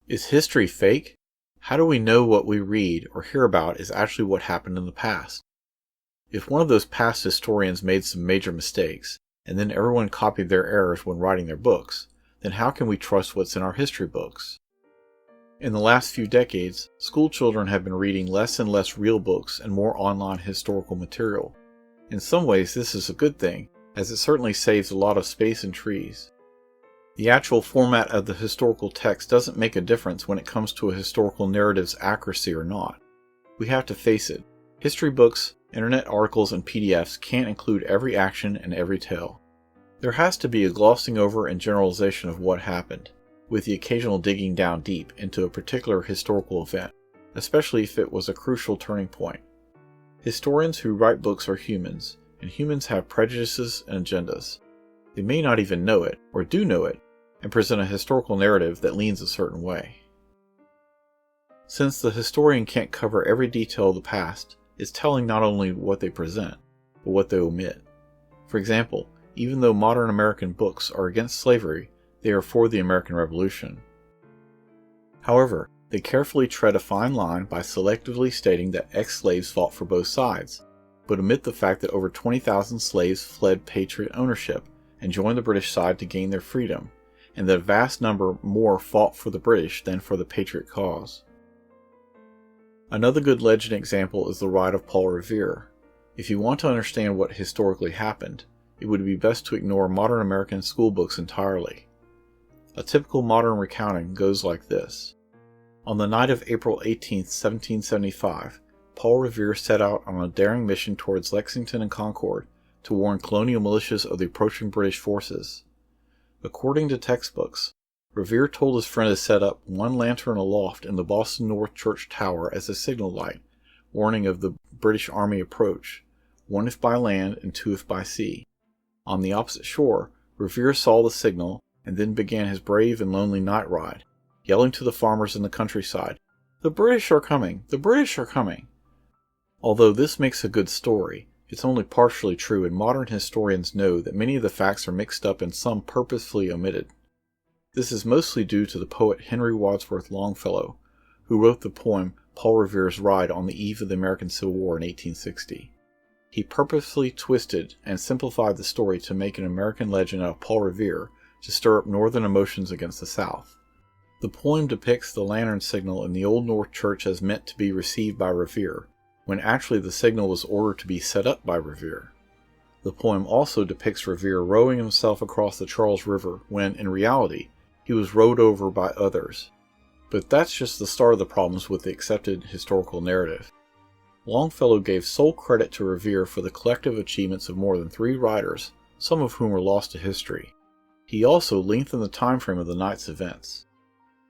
Is history fake? How do we know what we read or hear about is actually what happened in the past? If one of those past historians made some major mistakes, and then everyone copied their errors when writing their books, then how can we trust what's in our history books? In the last few decades, school children have been reading less and less real books and more online historical material. In some ways, this is a good thing, as it certainly saves a lot of space and trees. The actual format of the historical text doesn't make a difference when it comes to a historical narrative's accuracy or not. We have to face it. History books, internet articles, and PDFs can't include every action and every tale. There has to be a glossing over and generalization of what happened, with the occasional digging down deep into a particular historical event, especially if it was a crucial turning point. Historians who write books are humans, and humans have prejudices and agendas. They may not even know it, or do know it, and present a historical narrative that leans a certain way. Since the historian can't cover every detail of the past, it's telling not only what they present, but what they omit. For example, even though modern American books are against slavery, they are for the American Revolution. However, they carefully tread a fine line by selectively stating that ex-slaves fought for both sides, but omit the fact that over 20,000 slaves fled Patriot ownership and joined the British side to gain their freedom, and that a vast number more fought for the British than for the Patriot cause. Another good legend example is the ride of Paul Revere. If you want to understand what historically happened, it would be best to ignore modern American school books entirely. A typical modern recounting goes like this. On the night of April 18, 1775, Paul Revere set out on a daring mission towards Lexington and Concord to warn colonial militias of the approaching British forces. According to textbooks, Revere told his friend to set up one lantern aloft in the Boston North Church Tower as a signal light, warning of the British Army approach, one if by land and two if by sea. On the opposite shore, Revere saw the signal and then began his brave and lonely night ride, yelling to the farmers in the countryside, "The British are coming! The British are coming!" Although this makes a good story, it's only partially true, and modern historians know that many of the facts are mixed up and some purposefully omitted. This is mostly due to the poet Henry Wadsworth Longfellow, who wrote the poem Paul Revere's Ride on the eve of the American Civil War in 1860. He purposefully twisted and simplified the story to make an American legend out of Paul Revere to stir up northern emotions against the South. The poem depicts the lantern signal in the Old North Church as meant to be received by Revere, when actually the signal was ordered to be set up by Revere. The poem also depicts Revere rowing himself across the Charles River when, in reality, he was rowed over by others. But that's just the start of the problems with the accepted historical narrative. Longfellow gave sole credit to Revere for the collective achievements of more than 3 writers, some of whom were lost to history. He also lengthened the time frame of the night's events.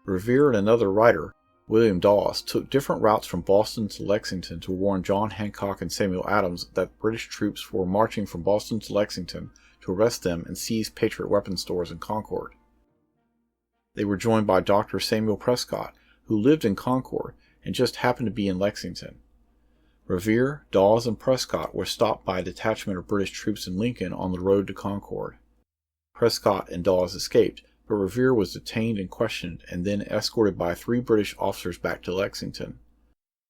Revere and another writer, William Dawes, took different routes from Boston to Lexington to warn John Hancock and Samuel Adams that British troops were marching from Boston to Lexington to arrest them and seize Patriot weapon stores in Concord. They were joined by Dr. Samuel Prescott, who lived in Concord and just happened to be in Lexington. Revere, Dawes, and Prescott were stopped by a detachment of British troops in Lincoln on the road to Concord. Prescott and Dawes escaped, but Revere was detained and questioned and then escorted by 3 British officers back to Lexington.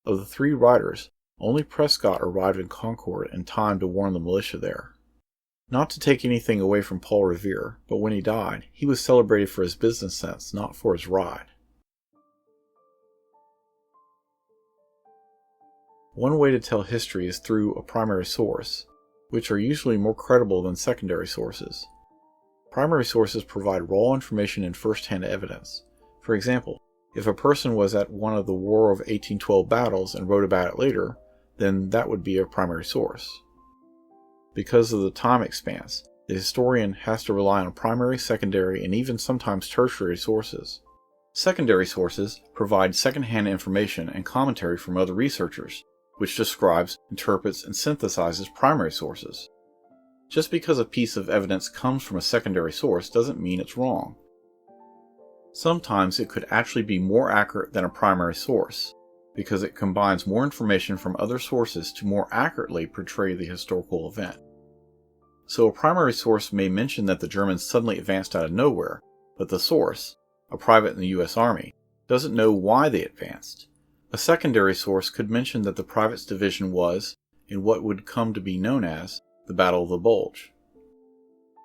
Of the 3 riders, only Prescott arrived in Concord in time to warn the militia there. Not to take anything away from Paul Revere, but when he died, he was celebrated for his business sense, not for his ride. One way to tell history is through a primary source, which are usually more credible than secondary sources. Primary sources provide raw information and first-hand evidence. For example, if a person was at one of the War of 1812 battles and wrote about it later, then that would be a primary source. Because of the time expanse, the historian has to rely on primary, secondary, and even sometimes tertiary sources. Secondary sources provide second-hand information and commentary from other researchers, which describes, interprets, and synthesizes primary sources. Just because a piece of evidence comes from a secondary source doesn't mean it's wrong. Sometimes it could actually be more accurate than a primary source, because it combines more information from other sources to more accurately portray the historical event. So a primary source may mention that the Germans suddenly advanced out of nowhere, but the source, a private in the U.S. Army, doesn't know why they advanced. A secondary source could mention that the private's division was, in what would come to be known as, the Battle of the Bulge.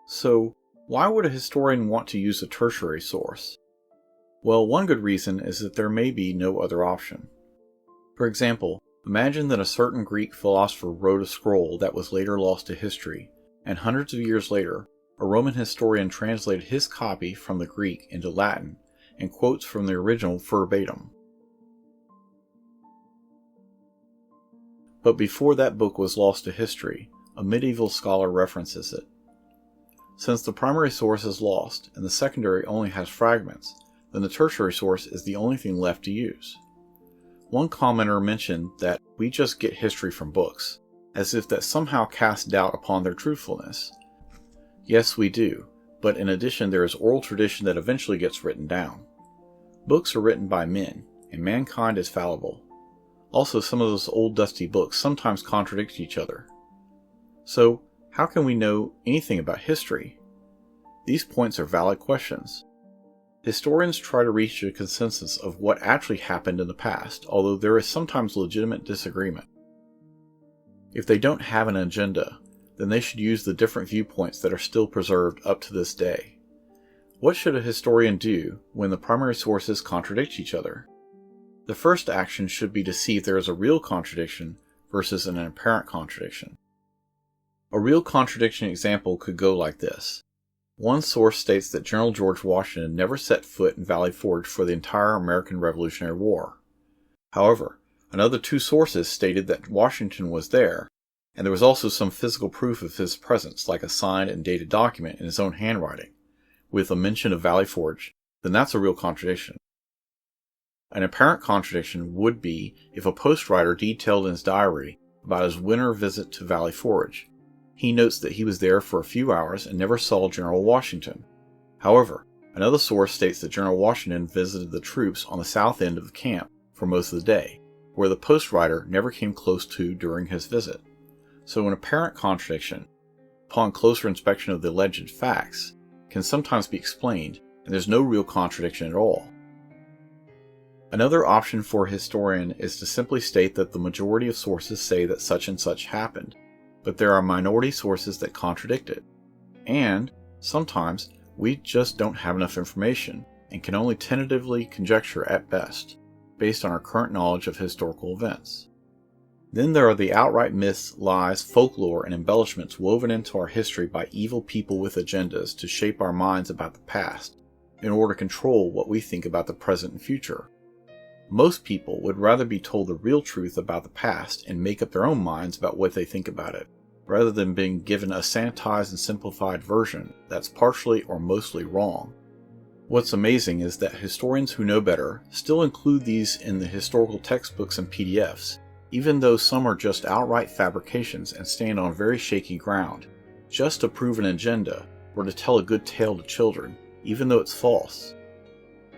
So, why would a historian want to use a tertiary source? Well, one good reason is that there may be no other option. For example, imagine that a certain Greek philosopher wrote a scroll that was later lost to history, and hundreds of years later, a Roman historian translated his copy from the Greek into Latin and quotes from the original verbatim. But before that book was lost to history, a medieval scholar references it. Since the primary source is lost and the secondary only has fragments, then the tertiary source is the only thing left to use. One commenter mentioned that we just get history from books, as if that somehow casts doubt upon their truthfulness. Yes, we do, but in addition there is oral tradition that eventually gets written down. Books are written by men, and mankind is fallible. Also, some of those old dusty books sometimes contradict each other. So, how can we know anything about history? These points are valid questions. Historians try to reach a consensus of what actually happened in the past, although there is sometimes legitimate disagreement. If they don't have an agenda, then they should use the different viewpoints that are still preserved up to this day. What should a historian do when the primary sources contradict each other? The first action should be to see if there is a real contradiction versus an apparent contradiction. A real contradiction example could go like this. One source states that General George Washington never set foot in Valley Forge for the entire American Revolutionary War. However, another two sources stated that Washington was there, and there was also some physical proof of his presence, like a signed and dated document in his own handwriting, with a mention of Valley Forge. Then that's a real contradiction. An apparent contradiction would be if a postwriter detailed in his diary about his winter visit to Valley Forge. He notes that he was there for a few hours and never saw General Washington. However, another source states that General Washington visited the troops on the south end of the camp for most of the day, where the postwriter never came close to during his visit. So an apparent contradiction, upon closer inspection of the alleged facts, can sometimes be explained, and there's no real contradiction at all. Another option for a historian is to simply state that the majority of sources say that such and such happened, but there are minority sources that contradict it. And, sometimes, we just don't have enough information, and can only tentatively conjecture at best, based on our current knowledge of historical events. Then there are the outright myths, lies, folklore, and embellishments woven into our history by evil people with agendas to shape our minds about the past, in order to control what we think about the present and future. Most people would rather be told the real truth about the past and make up their own minds about what they think about it, rather than being given a sanitized and simplified version that's partially or mostly wrong. What's amazing is that historians who know better still include these in the historical textbooks and PDFs, even though some are just outright fabrications and stand on very shaky ground, just to prove an agenda or to tell a good tale to children, even though it's false.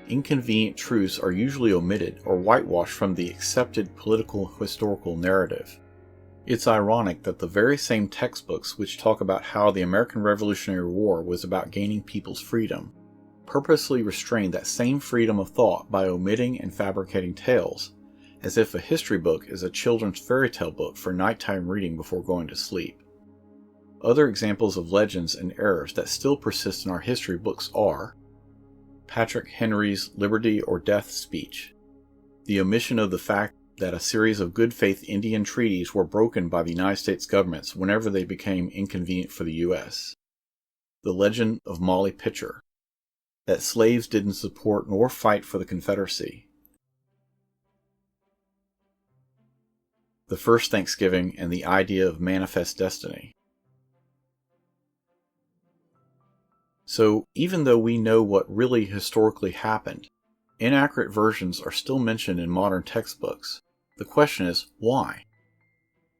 Inconvenient truths are usually omitted or whitewashed from the accepted political historical narrative. It's ironic that the very same textbooks which talk about how the American Revolutionary War was about gaining people's freedom purposely restrain that same freedom of thought by omitting and fabricating tales, as if a history book is a children's fairy tale book for nighttime reading before going to sleep. Other examples of legends and errors that still persist in our history books are Patrick Henry's Liberty or Death speech, the omission of the fact that a series of good faith Indian treaties were broken by the United States governments whenever they became inconvenient for the U.S., the legend of Molly Pitcher, that slaves didn't support nor fight for the Confederacy, the first Thanksgiving and the idea of manifest destiny. So, even though we know what really historically happened, inaccurate versions are still mentioned in modern textbooks. The question is, why?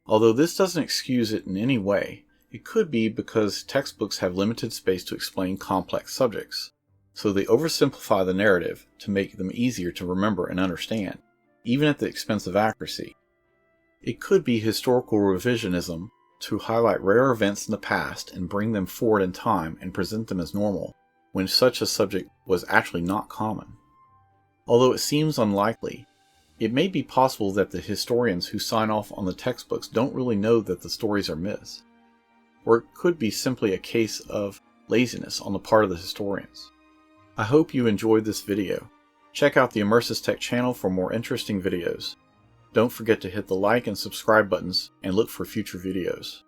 Although this doesn't excuse it in any way, it could be because textbooks have limited space to explain complex subjects, so they oversimplify the narrative to make them easier to remember and understand, even at the expense of accuracy. It could be historical revisionism to highlight rare events in the past and bring them forward in time and present them as normal, when such a subject was actually not common. Although it seems unlikely, it may be possible that the historians who sign off on the textbooks don't really know that the stories are myths. Or it could be simply a case of laziness on the part of the historians. I hope you enjoyed this video. Check out the EmersusTech channel for more interesting videos. Don't forget to hit the like and subscribe buttons and look for future videos.